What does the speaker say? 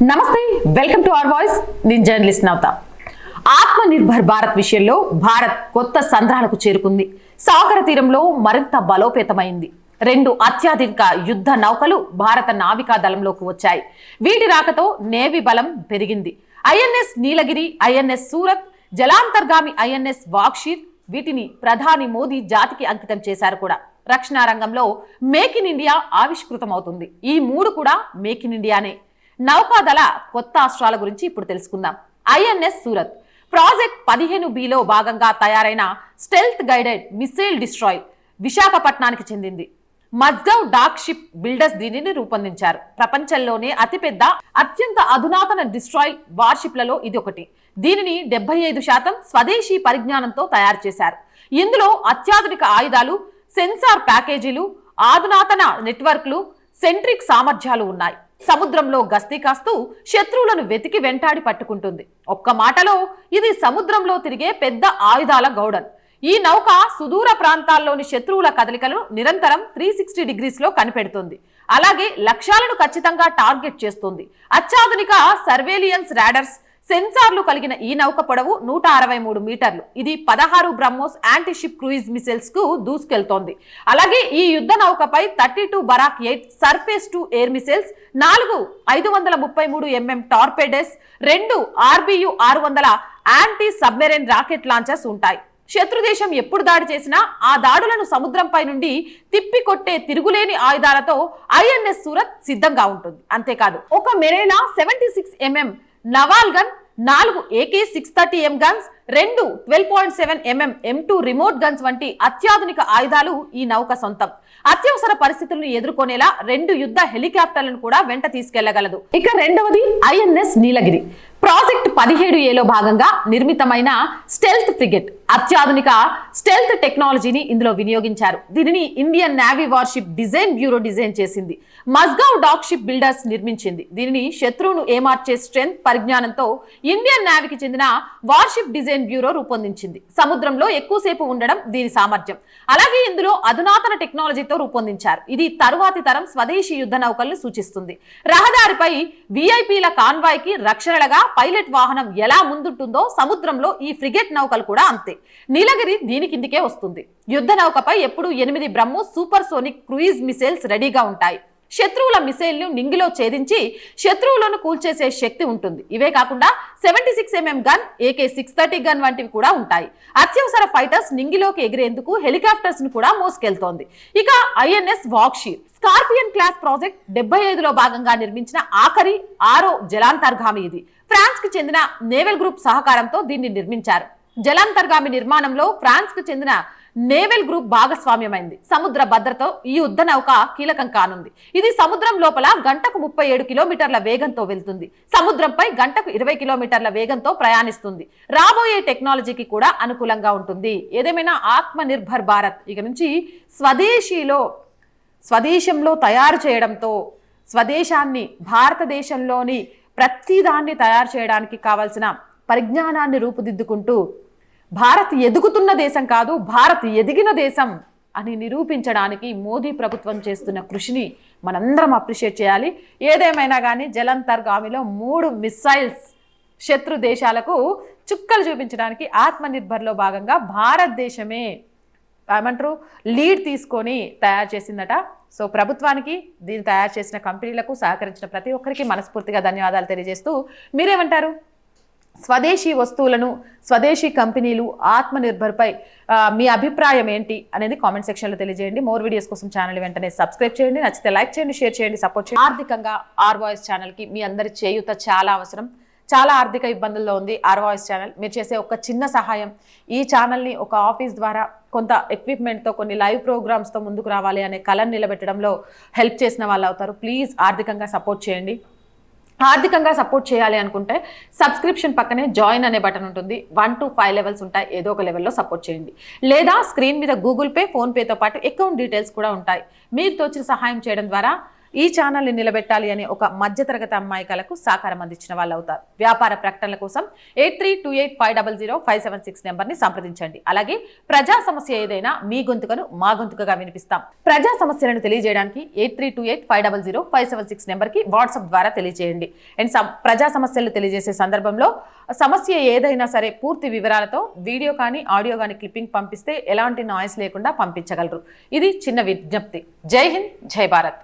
నమస్తే, welcome to our voice. నేను journalist నవత. ఆత్మ నిర్భర్ భారత్ విషయంలో భారత్ కొత్త సంద్రాలకు చేరుకుంది. సాగర తీరంలో మరింత బలోపేతమైంది. 2 అత్యాధునిక యుద్ధ నౌకలు భారత నావికా దళంలోకి వచ్చాయి. వీటి రాకతో నేవీ బలం పెరిగింది. ఐఎన్ఎస్ నీలగిరి, ఐఎన్ఎస్ సూరత్, జలాంతర్గామి ఐఎన్ఎస్ వాక్షీర్, వీటిని ప్రధాని మోదీ జాతికి అంకితం చేశారు కూడా. రక్షణ రంగంలో మేక్ ఇన్ ఇండియా ఆవిష్కృతం అవుతుంది. ఈ 3 కూడా మేక్ ఇన్ ఇండియానే. నౌకాదళ కొత్త అస్త్రాల గురించి ఇప్పుడు తెలుసుకుందాం. ఐఎన్ఎస్ సూరత్ ప్రాజెక్ట్ 15Bలో భాగంగా తయారైన స్టెల్త్ గైడెడ్ మిసైల్ డిస్ట్రాయ్ విశాఖపట్నానికి చెందింది. మజ్గవ్ డాక్ షిప్ బిల్డర్స్ దీనిని రూపొందించారు. ప్రపంచంలోనే అతిపెద్ద అత్యంత అధునాతన డిస్ట్రాయ్ వార్షిప్లలో ఇది ఒకటి. దీనిని 75% స్వదేశీ పరిజ్ఞానంతో తయారు చేశారు. ఇందులో అత్యాధునిక ఆయుధాలు, సెన్సార్ ప్యాకేజీలు, అధునాతన నెట్వర్క్లు, సెంట్రిక్ సామర్థ్యాలు ఉన్నాయి. సముద్రంలో గస్తీ కాస్తూ శత్రువులను వెతికి వెంటాడి పట్టుకుంటుంది. ఒక్క మాటలో ఇది సముద్రంలో తిరిగే పెద్ద ఆయుధాల గౌడన్. ఈ నౌక సుదూర ప్రాంతాల్లోని శత్రువుల కదలికలను నిరంతరం 360 డిగ్రీస్లో కనిపెడుతుంది. అలాగే లక్ష్యాలను ఖచ్చితంగా టార్గెట్ చేస్తుంది. అత్యాధునిక సర్వేలియన్స్ రాడర్స్, సెన్సార్లు కలిగిన ఈ నౌక పొడవు 163 మీటర్లు. ఇది 16 BrahMos anti ship cruise missiles కు దూసుకెళ్తోంది. అలాగే ఈ యుద్ధ నౌకపై 32 Barak 8 surface to air missiles, 4 533mm torpedoes, 2 RBU 600 anti submarine rocket launchers ఉంటాయి. శత్రు దేశం ఎప్పుడు దాడి చేసినా ఆ దాడులను సముద్రంపై నుండి తిప్పికొట్టే తిరుగులేని ఆయుధాలతో ఐఎన్ఎస్ సూరత్ సిద్ధంగా ఉంటుంది. అంతేకాదు, ఒక మెరేనా 76mm naval gun, 4 AK-630M guns, 2 12.7mm M2 remote guns వంటి అత్యాధునిక ఆయుధాలు ఈ నౌక సొంతం. అత్యవసర పరిస్థితులను ఎదుర్కొనేలా 2 యుద్ధ హెలికాప్టర్లను కూడా వెంట తీసుకెళ్లగలదు. ఇక రెండవది ఐఎన్ఎస్ నీలగిరి. ప్రాజెక్ట్ 17Aలో భాగంగా నిర్మితమైన స్టెల్త్ ఫ్రిగెట్. అత్యాధునిక స్టెల్త్ టెక్నాలజీని ఇందులో వినియోగించారు. దీనిని Indian navy worship design bureau design చేసింది. మజ్గావ్ డాక్ షిప్ బిల్డర్స్ నిర్మించింది. దీనిని శత్రువును ఏమార్చే స్ట్రెంగ్త్ పరిజ్ఞానంతో ఇండియన్ నేవీకి చెందిన వార్షిప్ డిజైన్ బ్యూరో రూపొందించింది. సముద్రంలో ఎక్కువసేపు ఉండడం దీని సామర్థ్యం. అలాగే ఇందులో అధునాతన టెక్నాలజీతో రూపొందించారు. ఇది తరువాతి తరం స్వదేశీ యుద్ధ నౌకలను సూచిస్తుంది. రహదారిపై విఐపీల కాన్వాయ్కి రక్షణలుగా పైలట్ వాహనం ఎలా ముందుంటుందో సముద్రంలో ఈ ఫ్రిగెట్ నౌకలు కూడా అంతే. నీలగిరి దీని కిందికే వస్తుంది. యుద్ధ నౌకపై ఎప్పుడు 8 BrahMos super sonic cruise missiles రెడీగా ఉంటాయి. శత్రువుల మిసైల్ను నింగిలో ఛేదించి శత్రువులను కూల్చేసే శక్తి ఉంటుంది. ఇవే కాకుండా 76mm గన్, AK-630 గన్ వంటివి కూడా ఉంటాయి. అత్యవసర ఫైటర్స్ నింగిలోకి ఎగిరేందుకు హెలికాప్టర్స్ ను కూడా మోసుకెళ్తోంది. ఇక INS Vagsheer scorpion class project 75లో భాగంగా నిర్మించిన ఆఖరి 6వ జలాంతర్గామి ఇది. ఫ్రాన్స్ కి చెందిన నేవల్ గ్రూప్ సహకారంతో దీన్ని నిర్మించారు. జలాంతర్గామి నిర్మాణంలో ఫ్రాన్స్ కు చెందిన నేవల్ గ్రూప్ భాగస్వామ్యమైంది. సముద్ర భద్రతతో ఈ యుద్ధ నౌక కీలకం కానుంది. ఇది సముద్రం లోపల గంటకు 37 కిలోమీటర్ల వేగంతో వెళ్తుంది. సముద్రంపై గంటకు 20 కిలోమీటర్ల వేగంతో ప్రయాణిస్తుంది. రాబోయే టెక్నాలజీకి కూడా అనుకూలంగా ఉంటుంది. ఏదేమైనా ఆత్మ నిర్భర్ భారత్ ఇక నుంచి స్వదేశంలో తయారు చేయడంతో స్వదేశాన్ని, భారతదేశంలోని ప్రతిదాన్ని తయారు చేయడానికి కావాల్సిన పరిజ్ఞానాన్ని రూపుదిద్దుకుంటూ భారత్ ఎదుగుతున్న దేశం కాదు, భారత్ ఎదిగిన దేశం అని నిరూపించడానికి మోదీ ప్రభుత్వం చేస్తున్న కృషిని మనందరం అప్రిషియేట్ చేయాలి. ఏదేమైనా కానీ జలాంతర్గామిలో 3 మిసైల్స్ శత్రు దేశాలకు చుక్కలు చూపించడానికి ఆత్మనిర్భర్లో భాగంగా భారతదేశమే లీడ్ తీసుకొని తయారు చేసిందట. సో ప్రభుత్వానికి, దీన్ని తయారు చేసిన కంపెనీలకు, సహకరించిన ప్రతి ఒక్కరికి మనస్ఫూర్తిగా ధన్యవాదాలు తెలియజేస్తూ మీరేమంటారు? స్వదేశీ వస్తువులను, స్వదేశీ కంపెనీలు, ఆత్మనిర్భర్పై మీ అభిప్రాయం ఏంటి అనేది కామెంట్ సెక్షన్లో తెలియజేయండి. మోర్ వీడియోస్ కోసం ఛానల్ వెంటనే సబ్స్క్రైబ్ చేయండి. నచ్చితే లైక్ చేయండి, షేర్ చేయండి, సపోర్ట్ చేయండి. ఆర్థికంగా ఆర్ వాయిస్ ఛానల్కి మీ అందరి చేయూత చాలా అవసరం. చాలా ఆర్థిక ఇబ్బందుల్లో ఉంది ఆర్ వాయిస్ ఛానల్. మీరు చేసే ఒక చిన్న సహాయం ఈ ఛానల్ని ఒక ఆఫీస్ ద్వారా కొంత ఎక్విప్మెంట్తో, కొన్ని లైవ్ ప్రోగ్రామ్స్తో ముందుకు రావాలి అనే కళను నిలబెట్టడంలో హెల్ప్ చేసిన వాళ్ళు అవుతారు. ప్లీజ్ ఆర్థికంగా సపోర్ట్ చేయండి. ఆర్థికంగా సపోర్ట్ చేయాలి అనుకుంటే సబ్స్క్రిప్షన్ పక్కనే జాయిన్ అనే బటన్ ఉంటుంది. 1 to 5 లెవెల్స్ ఉంటాయి. ఏదో ఒక లెవెల్లో సపోర్ట్ చేయండి. లేదా స్క్రీన్ మీద గూగుల్ పే, ఫోన్పేతో పాటు అకౌంట్ డీటెయిల్స్ కూడా ఉంటాయి. మీరు తోచిన సహాయం చేయడం ద్వారా ఈ ఛానల్ని నిలబెట్టాలి అనే ఒక మధ్యతరగతి అమ్మాయి కలకు సహకారం అందించిన వాళ్ళు అవుతారు. వ్యాపార ప్రకటనల కోసం 8328500576 నెంబర్ని సంప్రదించండి. అలాగే ప్రజా సమస్య ఏదైనా మీ గొంతుకను మా గొంతుకగా వినిపిస్తాం. ప్రజా సమస్యలను తెలియజేయడానికి 8328500576 నెంబర్కి వాట్సాప్ ద్వారా తెలియజేయండి. అండ్ ప్రజా సమస్యలు తెలియజేసే సందర్భంలో సమస్య ఏదైనా సరే పూర్తి వివరాలతో వీడియో కానీ ఆడియో కానీ క్లిప్పింగ్ పంపిస్తే ఎలాంటి నాయిస్ లేకుండా పంపించగలరు. ఇది చిన్న విజ్ఞప్తి. జై హింద్, జై భారత్.